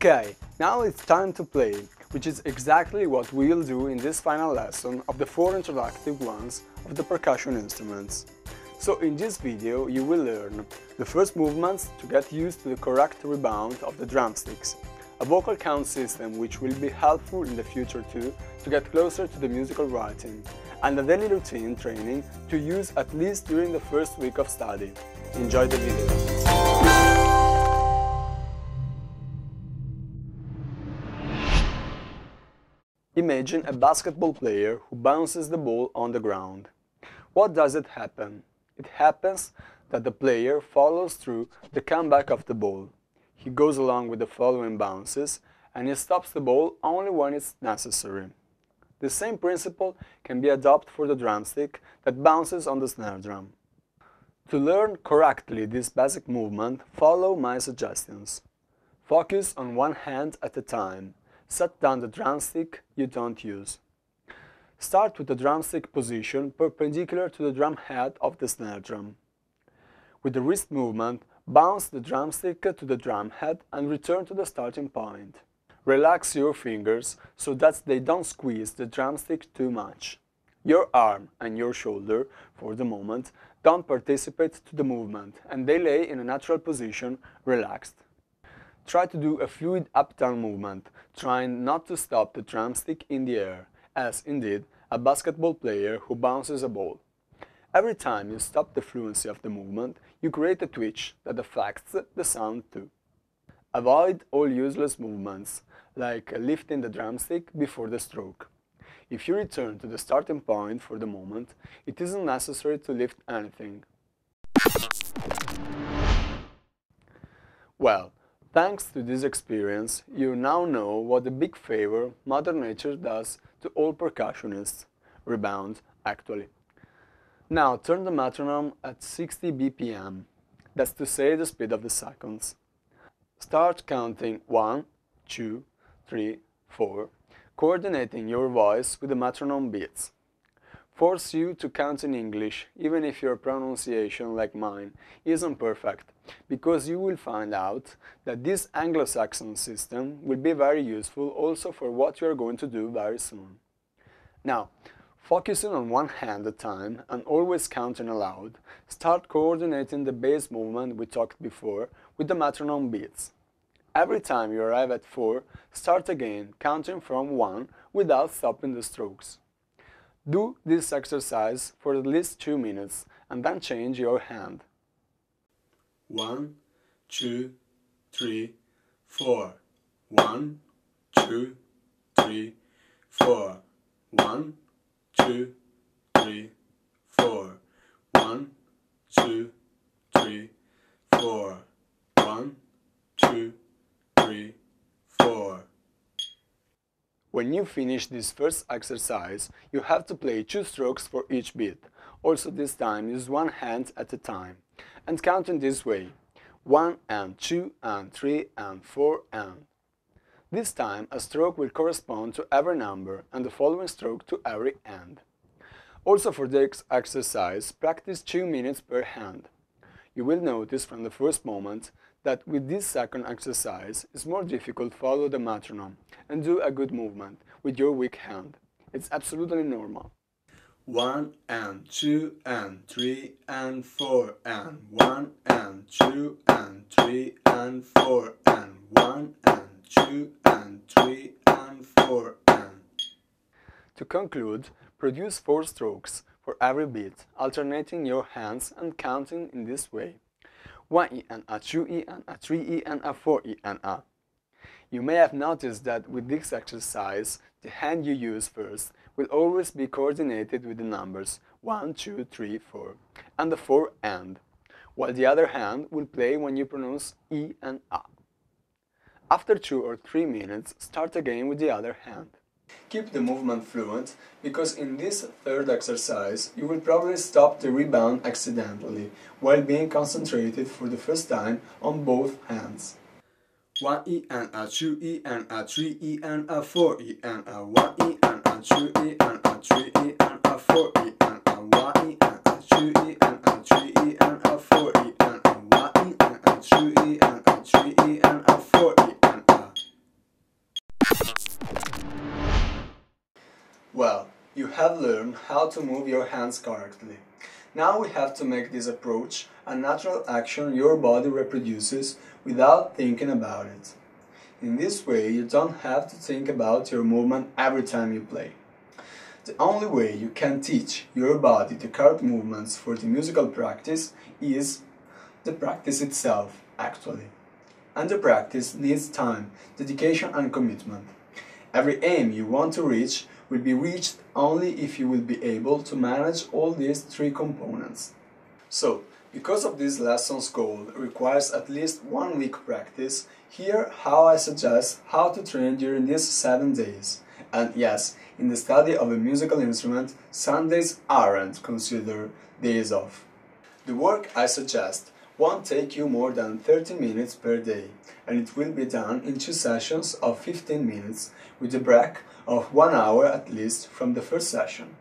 Okay, now it's time to play, which is exactly what we'll do in this final lesson of the 4 introductory ones of the percussion instruments. So in this video you will learn the first movements to get used to the correct rebound of the drumsticks, a vocal count system which will be helpful in the future too to get closer to the musical writing, and a daily routine training to use at least during the first week of study. Enjoy the video! Imagine a basketball player who bounces the ball on the ground. What does it happen? It happens that the player follows through the comeback of the ball. He goes along with the following bounces and he stops the ball only when it's necessary. The same principle can be adopted for the drumstick that bounces on the snare drum. To learn correctly this basic movement, follow my suggestions. Focus on one hand at a time. Set down the drumstick you don't use. Start with the drumstick position perpendicular to the drum head of the snare drum. With the wrist movement, bounce the drumstick to the drum head and return to the starting point. Relax your fingers so that they don't squeeze the drumstick too much. Your arm and your shoulder, for the moment, don't participate to the movement and they lay in a natural position, relaxed. Try to do a fluid up-down movement, trying not to stop the drumstick in the air, as indeed a basketball player who bounces a ball. Every time you stop the fluency of the movement, you create a twitch that affects the sound too. Avoid all useless movements, like lifting the drumstick before the stroke. If you return to the starting point for the moment, it isn't necessary to lift anything. Well, thanks to this experience, you now know what a big favor Mother Nature does to all percussionists. Rebound, actually. Now turn the metronome at 60 BPM, that's to say the speed of the seconds. Start counting 1, 2, 3, 4, coordinating your voice with the metronome beats. Force you to count in English, even if your pronunciation, like mine, isn't perfect, because you will find out that this Anglo-Saxon system will be very useful also for what you are going to do very soon. Now, focusing on one hand at a time and always counting aloud, start coordinating the bass movement we talked before with the metronome beats. Every time you arrive at 4, start again, counting from 1 without stopping the strokes. Do this exercise for at least 2 minutes and then change your hand. 1, 2, 3, 4. 1, 2, 3, 4. 1, 2, 3, 4. 1, 2, 3, 4. 1, 2, 3, 4. When you finish this first exercise, you have to play 2 strokes for each beat. Also this time use one hand at a time. And count in this way. 1 and 2 and 3 and 4 and. This time a stroke will correspond to every number and the following stroke to every end. Also for this exercise, practice 2 minutes per hand. You will notice from the first moment that with this second exercise it's more difficult to follow the metronome and do a good movement with your weak hand. It's absolutely normal. 1 and 2 and 3 and 4 and 1 and 2 and 3 and 4 and 1 and 2 and 3 and 4 and. To conclude, produce 4 strokes for every beat, alternating your hands and counting in this way. 1E and a 2E and a 3E and a 4E and a. You may have noticed that with this exercise, the hand you use first will always be coordinated with the numbers 1, 2, 3, 4 and the 4 and, while the other hand will play when you pronounce E and A. After 2 or 3 minutes, start again with the other hand. Keep the movement fluent, because in this third exercise you will probably stop the rebound accidentally, while being concentrated for the first time on both hands. 1E and a 2E and a 3E and a 4E and a 1E and a 2E and a 3E and a 4E and a 1E and a 2E and a 3E and a 4E and a 1E and a 2E and a 3E and a 4E and a. have learned how to move your hands correctly. Now we have to make this approach a natural action your body reproduces without thinking about it. In this way, you don't have to think about your movement every time you play. The only way you can teach your body the correct movements for the musical practice is the practice itself, actually. And the practice needs time, dedication and commitment. Every aim you want to reach will be reached only if you will be able to manage all these three components. So, because of this lesson's goal requires at least 1 week practice, here how I suggest how to train during these 7 days. And yes, in the study of a musical instrument, Sundays aren't considered days off. The work I suggest won't take you more than 30 minutes per day, and it will be done in 2 sessions of 15 minutes, with a break of 1 hour at least from the first session.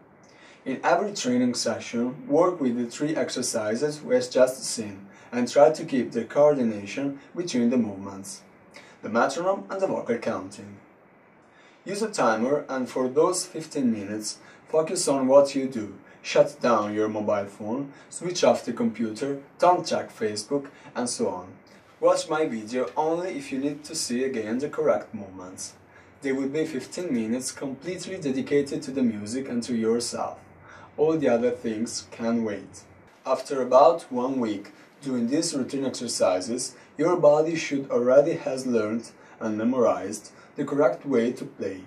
In every training session, work with the 3 exercises we have just seen, and try to keep the coordination between the movements, the metronome and the vocal counting. Use a timer, and for those 15 minutes, focus on what you do. Shut down your mobile phone, switch off the computer, don't check Facebook, and so on. Watch my video only if you need to see again the correct movements. They will be 15 minutes completely dedicated to the music and to yourself. All the other things can wait. After about 1 week doing these routine exercises, your body should already have learned and memorized the correct way to play.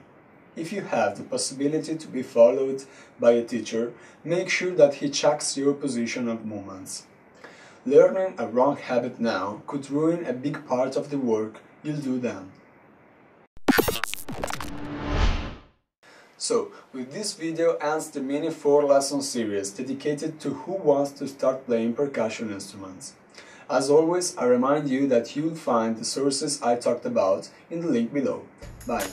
If you have the possibility to be followed by a teacher, make sure that he checks your position of movements. Learning a wrong habit now could ruin a big part of the work you'll do then. So, with this video ends the mini 4-lesson series dedicated to who wants to start playing percussion instruments. As always, I remind you that you'll find the sources I talked about in the link below. Bye!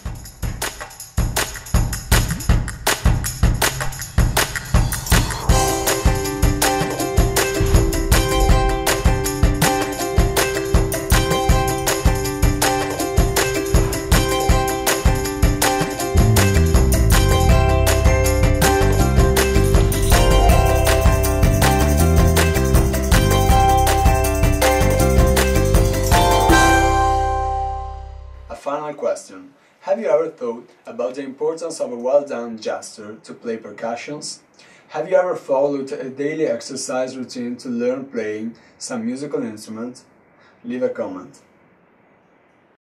Final question. Have you ever thought about the importance of a well-done gesture to play percussions? Have you ever followed a daily exercise routine to learn playing some musical instrument? Leave a comment.